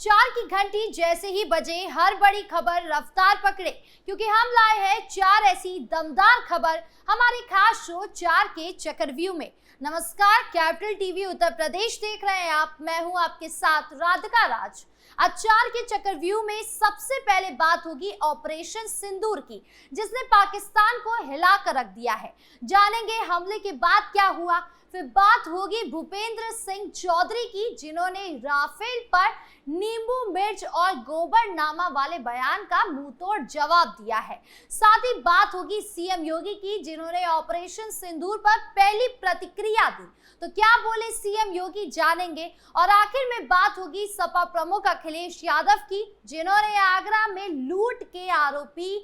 चार की घंटी जैसे ही बजे हर बड़ी खबर रफ्तार पकड़े, क्योंकि हम लाए हैं चार ऐसी दमदार खबर हमारे खास शो चार के चक्रव्यूह में। नमस्कार, कैपिटल टीवी उत्तर प्रदेश देख रहे हैं आप। मैं हूं आपके साथ राधिका राज। आज चार के चक्रव्यूह में सबसे पहले बात होगी ऑपरेशन सिंदूर की, जिसने पाकिस्तान को हिलाकर रख दिया है। जानेंगे हमले के बाद क्या हुआ। फिर बात होगी भूपेंद्र सिंह चौधरी की, जिन्होंने राफेल पर नींबू मिर्च और गोबरनामा वाले बयान का मुंहतोड़ जवाब दिया है। साथ ही बात होगी सीएम योगी की, जिन्होंने ऑपरेशन सिंदूर पर पहली प्रतिक्रिया दी। तो क्या बोले सीएम योगी, जानेंगे। और आखिर में बात होगी सपा प्रमुख अखिलेश यादव की, जिन्होंने आगरा में लूट के आरोपी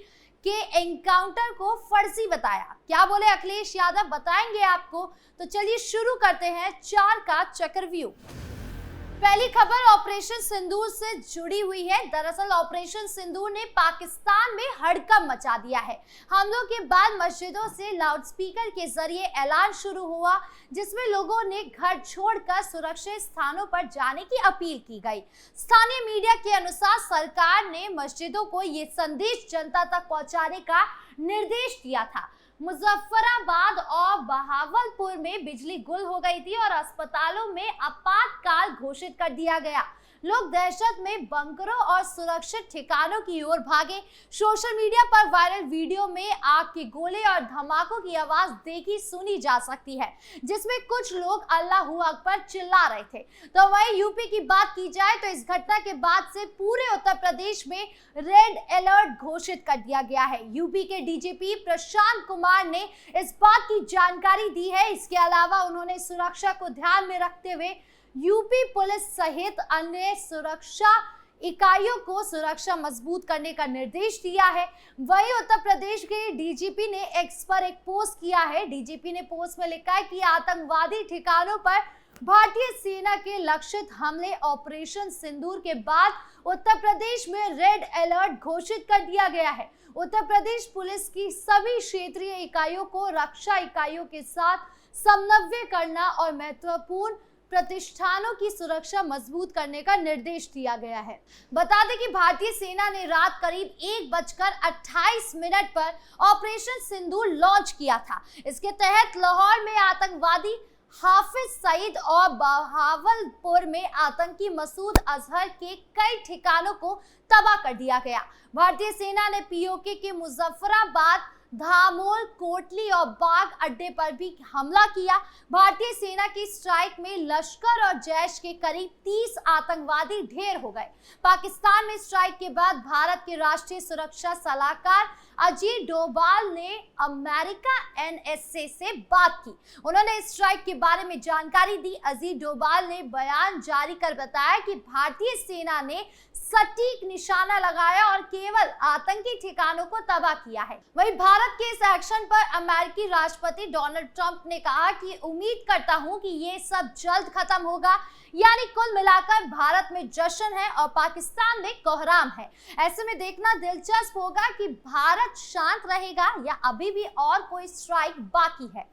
के एनकाउंटर को फर्जी बताया। क्या बोले अखिलेश यादव, बताएंगे आपको। तो चलिए शुरू करते हैं चार का चक्रव्यूह। पहली खबर ऑपरेशन सिंदूर से जुड़ी हुई है। दरअसल ऑपरेशन सिंदूर ने पाकिस्तान में हड़कंप मचा दिया है। हमलों के बाद मस्जिदों से लाउडस्पीकर के जरिए ऐलान शुरू हुआ, जिसमें लोगों ने घर छोड़कर सुरक्षित स्थानों पर जाने की अपील की गई। स्थानीय मीडिया के अनुसार सरकार ने मस्जिदों को ये संदेश जनता तक पहुंचाने का निर्देश दिया था। मुजफ्फराबाद और बहावलपुर में बिजली गुल हो गई थी और अस्पतालों में आपातकाल घोषित कर दिया गया। लोग दहशत में बंकरों और सुरक्षित ठिकानों की ओर भागे। सोशल मीडिया पर वायरल वीडियो में आग के गोले और धमाकों की आवाज देखी सुनी जा सकती है, जिसमें कुछ लोग अल्लाहू अकबर चिल्ला रहे थे। तो वहीं यूपी की बात की जाए तो इस घटना के बाद से पूरे उत्तर प्रदेश में रेड अलर्ट घोषित कर दिया गया है। यूपी के डीजीपी प्रशांत कुमार ने इस बात की जानकारी दी है। इसके अलावा उन्होंने सुरक्षा को ध्यान में रखते हुए यूपी पुलिस सहित अन्य सुरक्षा इकाइयों को सुरक्षा मजबूत करने का निर्देश दिया है। वहीं उत्तर प्रदेश के डीजीपी ने एक्स पर एक पोस्ट किया है। डीजीपी ने पोस्ट में लिखा है कि आतंकवादी ठिकानों पर भारतीय सेना के लक्षित हमले ऑपरेशन सिंदूर के बाद उत्तर प्रदेश में रेड अलर्ट घोषित कर दिया गया है। उत्तर प्रदेश पुलिस की सभी क्षेत्रीय इकाइयों को रक्षा इकाइयों के साथ समन्वय करना और महत्वपूर्ण प्रतिष्ठानों की सुरक्षा मजबूत करने का निर्देश दिया गया है। बता दें कि भारतीय सेना ने रात करीब 1:28 पर ऑपरेशन सिंदूर लॉन्च किया था। इसके तहत लाहौर में आतंकवादी हाफिज सईद और बहावलपुर में आतंकी मसूद अजहर के कई ठिकानों को तबाह कर दिया गया। भारतीय सेना ने पीओके के मुजफ्फराबाद, धामोल, कोटली और बाग अड्डे पर भी हमला किया। भारतीय सेना की स्ट्राइक में लश्कर और जैश के करीब 30 आतंकवादी ढेर हो गए। पाकिस्तान में स्ट्राइक के बाद भारत के राष्ट्रीय सुरक्षा सलाहकार अजीत डोभाल ने अमेरिका एनएसए से बात की। उन्होंने इस स्ट्राइक के बारे में जानकारी दी। अजीत डोभाल ने बयान जारी कर बताया कि भारतीय सेना ने सटीक निशाना लगाया और केवल आतंकी ठिकानों को तबाह किया है। वहीं भारत के इस एक्शन पर अमेरिकी राष्ट्रपति डोनाल्ड ट्रंप ने कहा कि उम्मीद करता हूं कि ये सब जल्द खत्म होगा। यानी कुल मिलाकर भारत में जश्न है और पाकिस्तान में कोहराम है। ऐसे में देखना दिलचस्प होगा कि भारत शांत रहेगा या अभी भी और कोई स्ट्राइक बाकी है।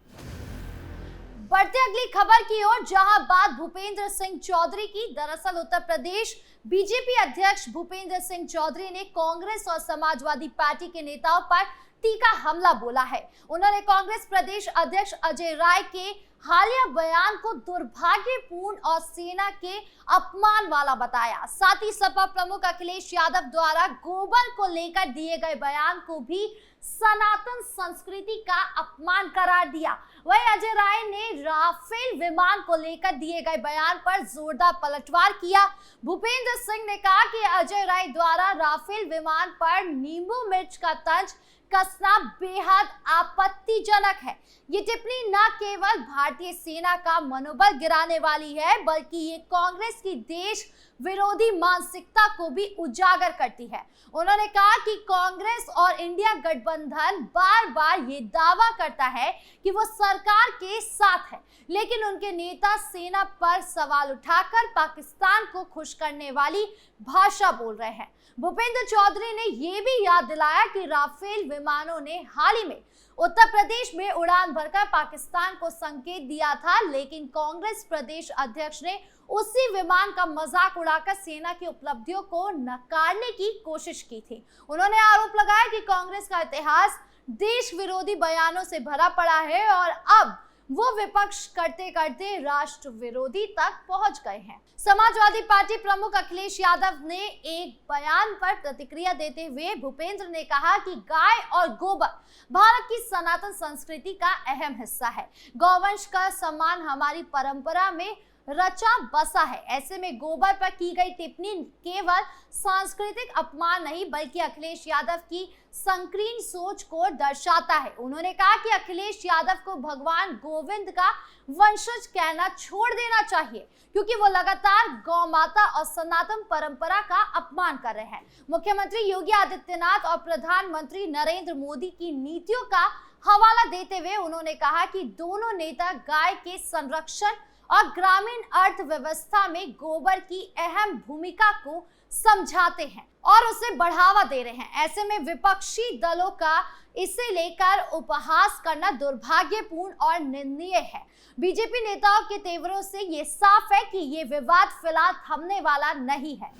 बढ़ते अगली खबर की ओर, जहां बात भूपेंद्र सिंह चौधरी की। दरअसल उत्तर प्रदेश बीजेपी अध्यक्ष भूपेंद्र सिंह चौधरी ने कांग्रेस और समाजवादी पार्टी के नेताओं पर तीखा हमला बोला है। उन्होंने कांग्रेस प्रदेश अध्यक्ष अजय राय के हालिया बयान को दुर्भाग्यपूर्ण और सेना के अपमान वाला बताया। साथ ही सपा प्रमुख अखिलेश यादव द्वारा गोबर को लेकर दिए गए बयान को भी सनातन संस्कृति का अपमान करार दिया। वहीं अजय राय ने राफेल विमान को लेकर दिए गए बयान पर जोरदार पलटवार किया। भूपेंद्र सिंह ने कहा कि अजय राय द्वारा राफेल विमान पर नींबू मिर्च का तंज कसना बेहद आपत्तिजनक है। ये टिप्पणी न केवल भारतीय सेना का मनोबल गिराने वाली है, बल्कि ये कांग्रेस की देश विरोधी मानसिकता को भी उजागर करती है। उन्होंने कहा कि कांग्रेस और इंडिया गठबंधन बार बार ये दावा करता है कि वो सरकार के साथ है, लेकिन उनके नेता सेना पर सवाल उठाकर पाकिस्तान को खुश करने वाली भाषा बोल रहे हैं। भूपेंद्र चौधरी ने यह भी याद दिलाया कि राफेल विमानों ने हाल ही में उत्तर प्रदेश में उड़ान भरकर पाकिस्तान को संकेत दिया था, लेकिन कांग्रेस प्रदेश अध्यक्ष ने उसी विमान का मजाक उड़ाकर सेना की उपलब्धियों को नकारने की कोशिश की थी। उन्होंने आरोप लगाया कि कांग्रेस का इतिहास देश विरोधी बयानों से भरा पड़ा है और अब वो विपक्ष करते करते राष्ट्र विरोधी तक पहुंच गए हैं। समाजवादी पार्टी प्रमुख अखिलेश यादव ने एक बयान पर प्रतिक्रिया देते हुए भूपेंद्र ने कहा कि गाय और गोबर भारत की सनातन संस्कृति का अहम हिस्सा है। गौवंश का सम्मान हमारी परंपरा में रचा बसा है। ऐसे में गोबर पर की गई टिप्पणी केवल सांस्कृतिक अपमान नहीं बल्कि अखिलेश यादव की संकीर्ण सोच को दर्शाता है। उन्होंने कहा कि अखिलेश यादव को भगवान गोविंद का वंशज कहना छोड़ देना चाहिए, क्योंकि वो लगातार गौ माता और सनातन परंपरा का अपमान कर रहे हैं। मुख्यमंत्री योगी आदित्यनाथ और प्रधानमंत्री नरेंद्र मोदी की नीतियों का हवाला देते हुए उन्होंने कहा कि दोनों नेता गाय के संरक्षण और ग्रामीण अर्थव्यवस्था में गोबर की अहम भूमिका को समझाते हैं और उसे बढ़ावा दे रहे हैं। ऐसे में विपक्षी दलों का इसे लेकर उपहास करना दुर्भाग्यपूर्ण और निंदनीय है। बीजेपी नेताओं के तेवरों से ये साफ है कि ये विवाद फिलहाल थमने वाला नहीं है।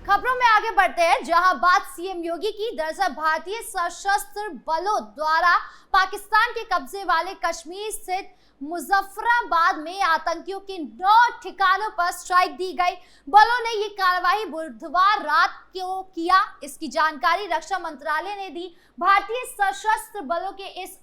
खबरों में आगे बढ़ते हैं, जहां बात सीएम योगी की। दरअसल भारतीय सशस्त्र बलों द्वारा पाकिस्तान के कब्जे वाले कश्मीर स्थित मुजफ्फराबाद में आतंकियों के 9 ठिकानों पर स्ट्राइक दी गई। बलों ने ये कार्रवाई बुधवार रात को किया। इसकी जानकारी रक्षा मंत्रालय ने दी। भारतीय सशस्त्र बलों के इस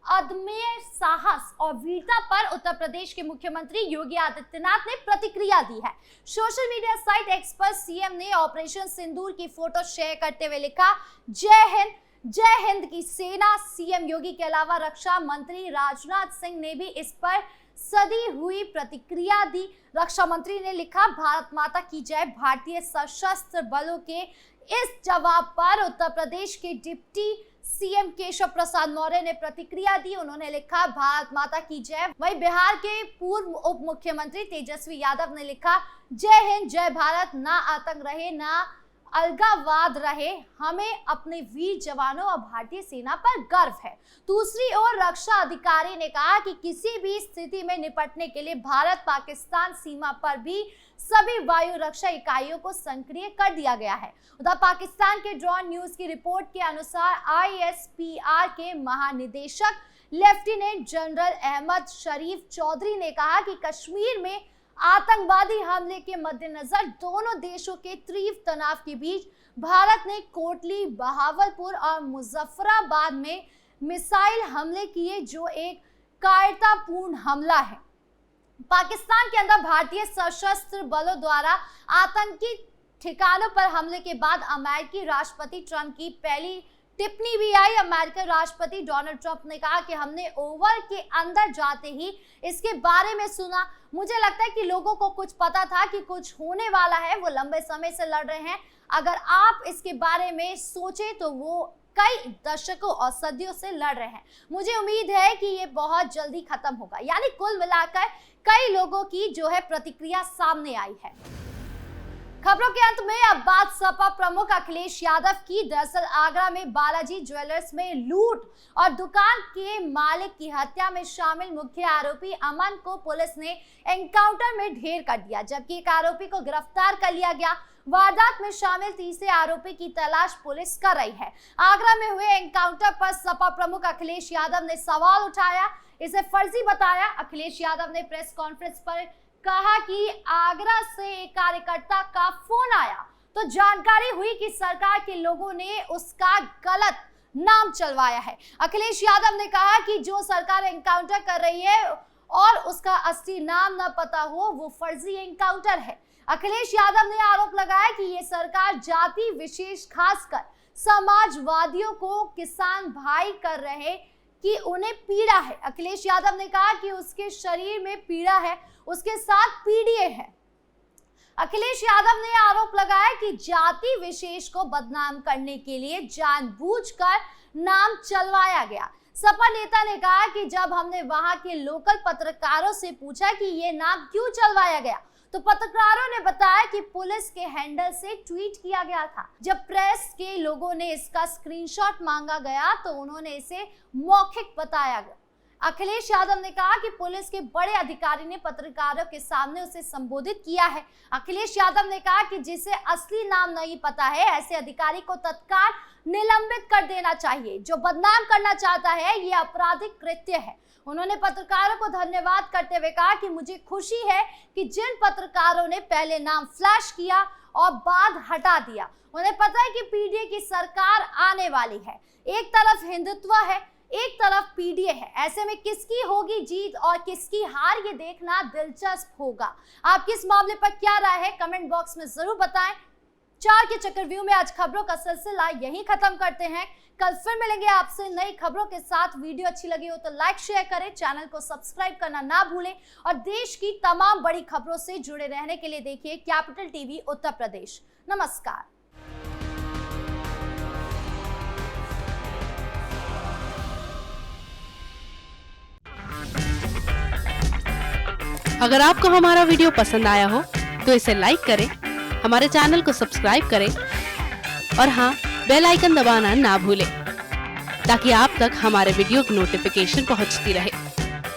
अदम्य साहस और वीरता पर उत्तर प्रदेश के मुख्यमंत्री योगी आदित्यनाथ ने प्रतिक्रिया दी है। सोशल मीडिया साइट एक्स पर सीएम ने ऑपरेशन सिंदूर की फोटो शेयर करते हुए लिखा, जय हिंद की सेना। सीएम योगी के अलावा रक्षा मंत्री राजनाथ सिंह ने भी इस पर सदी हुई प्रतिक्रिया दी। रक्षा मंत्री ने लिखा, भारत माता की जय। भारतीय सशस्त्र बलों के इस जवाब पर उत्तर प्रदेश के डिप्टी सीएम केशव प्रसाद मौर्य ने प्रतिक्रिया दी। उन्होंने लिखा, भारत माता की जय। वहीं बिहार के पूर्व उप मुख्यमंत्री तेजस्वी यादव ने लिखा, जय हिंद जय भारत। ना आतंक रहे ना अलगाववाद रहे, हमें अपने वीर जवानों और भारतीय सेना पर गर्व है। दूसरी ओर रक्षा अधिकारी ने कहा कि किसी भी स्थिति में निपटने के लिए भारत पाकिस्तान सीमा पर भी सभी वायु रक्षा इकाइयों को सक्रिय कर दिया गया है। उधर पाकिस्तान के ड्रॉन न्यूज की रिपोर्ट के अनुसार ISPR के महानिदेशक लेफ्टिनेंट जनरल अहमद शरीफ चौधरी ने कहा कि कश्मीर में आतंकवादी हमले के मद्देनजर दोनों देशों के तीव्र तनाव के बीच भारत ने कोटली, बहावलपुर और मुजफ्फराबाद में मिसाइल हमले किए, जो एक कायरतापूर्ण हमला है। पाकिस्तान के अंदर भारतीय सशस्त्र बलों द्वारा आतंकी ठिकानों पर हमले के बाद अमेरिकी राष्ट्रपति ट्रंप की पहली टिप्पणी भी आई। अमेरिकी राष्ट्रपति डोनाल्ड ट्रंप ने कहा कि हमने ओवल के अंदर जाते ही इसके बारे में सुना। मुझे लगता है कि लोगों को कुछ पता था कि कुछ होने वाला है। वो लंबे समय से लड़ रहे हैं। अगर आप इसके बारे में सोचें तो वो कई दशकों और सदियों से लड़ रहे हैं। मुझे उम्मीद है कि ये बहुत जल्दी खत्म होगा। यानी कुल मिलाकर कई लोगों की जो है प्रतिक्रिया सामने आई है। खबरों के अंत में अब बात सपा प्रमुख अखिलेश यादव की। दरअसल आगरा में बालाजी ज्वेलर्स में लूट और दुकान के मालिक की हत्या में शामिल मुख्य आरोपी अमन को पुलिस ने एनकाउंटर में ढेर कर दिया, जबकि एक आरोपी को गिरफ्तार कर लिया गया। वारदात में शामिल तीसरे आरोपी की तलाश पुलिस कर रही है। आगरा में हुए एनकाउंटर पर सपा प्रमुख अखिलेश यादव ने सवाल उठाया, इसे फर्जी बताया। अखिलेश यादव ने प्रेस कॉन्फ्रेंस पर कहा कि आगरा से एक कार्यकर्ता का फोन आया तो जानकारी हुई कि सरकार के लोगों ने उसका गलत नाम चलवाया है। अखिलेश यादव ने कहा कि जो सरकार एनकाउंटर कर रही है और उसका असली नाम न पता हो, वो फर्जी एनकाउंटर है। अखिलेश यादव ने आरोप लगाया कि ये सरकार जाति विशेष खासकर समाजवादियों को किसान भाई कर रहे कि उन्हें पीड़ा है। अखिलेश यादव ने कहा कि उसके शरीर में पीड़ा है, उसके साथ पीड़ित है। अखिलेश यादव ने आरोप लगाया कि जाति विशेष को बदनाम करने के लिए जानबूझकर नाम चलवाया गया। सपा नेता ने कहा कि जब हमने वहां के लोकल पत्रकारों से पूछा कि ये नाम क्यों चलवाया गया, तो पत्रकारों ने बताया कि पुलिस के हैंडल से ट्वीट किया गया था। जब प्रेस के लोगों ने इसका स्क्रीनशॉट मांगा गया तो उन्होंने इसे मौखिक बताया गया। अखिलेश यादव ने कहा कि पुलिस के बड़े अधिकारी ने पत्रकारों के सामने उसे संबोधित किया है। अखिलेश यादव ने कहा कि जिसे असली नाम नहीं पता है, ऐसे अधिकारी को तत्काल निलंबित कर देना चाहिए। जो बदनाम करना चाहता है, ये आपराधिक कृत्य है। उन्होंने पत्रकारों को धन्यवाद करते हुए कहा कि मुझे खुशी है कि जिन पत्रकारों ने पहले नाम फ्लैश किया और बाद हटा दिया, उन्हें पता है कि पीडीए की सरकार आने वाली है। एक तरफ हिंदुत्व है, एक तरफ पीडीए है। ऐसे में किसकी होगी जीत और किसकी हार, ये देखना दिलचस्प होगा। आपकी इस मामले पर क्या राय है, कमेंट बॉक्स में जरूर बताएं। 4 के चक्रव्यूह में आज खबरों का सिलसिला यहीं खत्म करते हैं। कल फिर मिलेंगे आपसे नई खबरों के साथ। वीडियो अच्छी लगी हो तो लाइक शेयर करें, चैनल को सब्सक्राइब करना ना भूलें और देश की तमाम बड़ी खबरों से जुड़े रहने के लिए देखिए कैपिटल टीवी उत्तर प्रदेश। नमस्कार। अगर आपको हमारा वीडियो पसंद आया हो तो इसे लाइक करें, हमारे चैनल को सब्सक्राइब करें और हाँ, बेल आइकन दबाना ना भूलें ताकि आप तक हमारे वीडियो की नोटिफिकेशन पहुंचती रहे।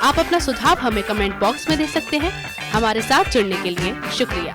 आप अपना सुझाव हमें कमेंट बॉक्स में दे सकते हैं। हमारे साथ जुड़ने के लिए शुक्रिया।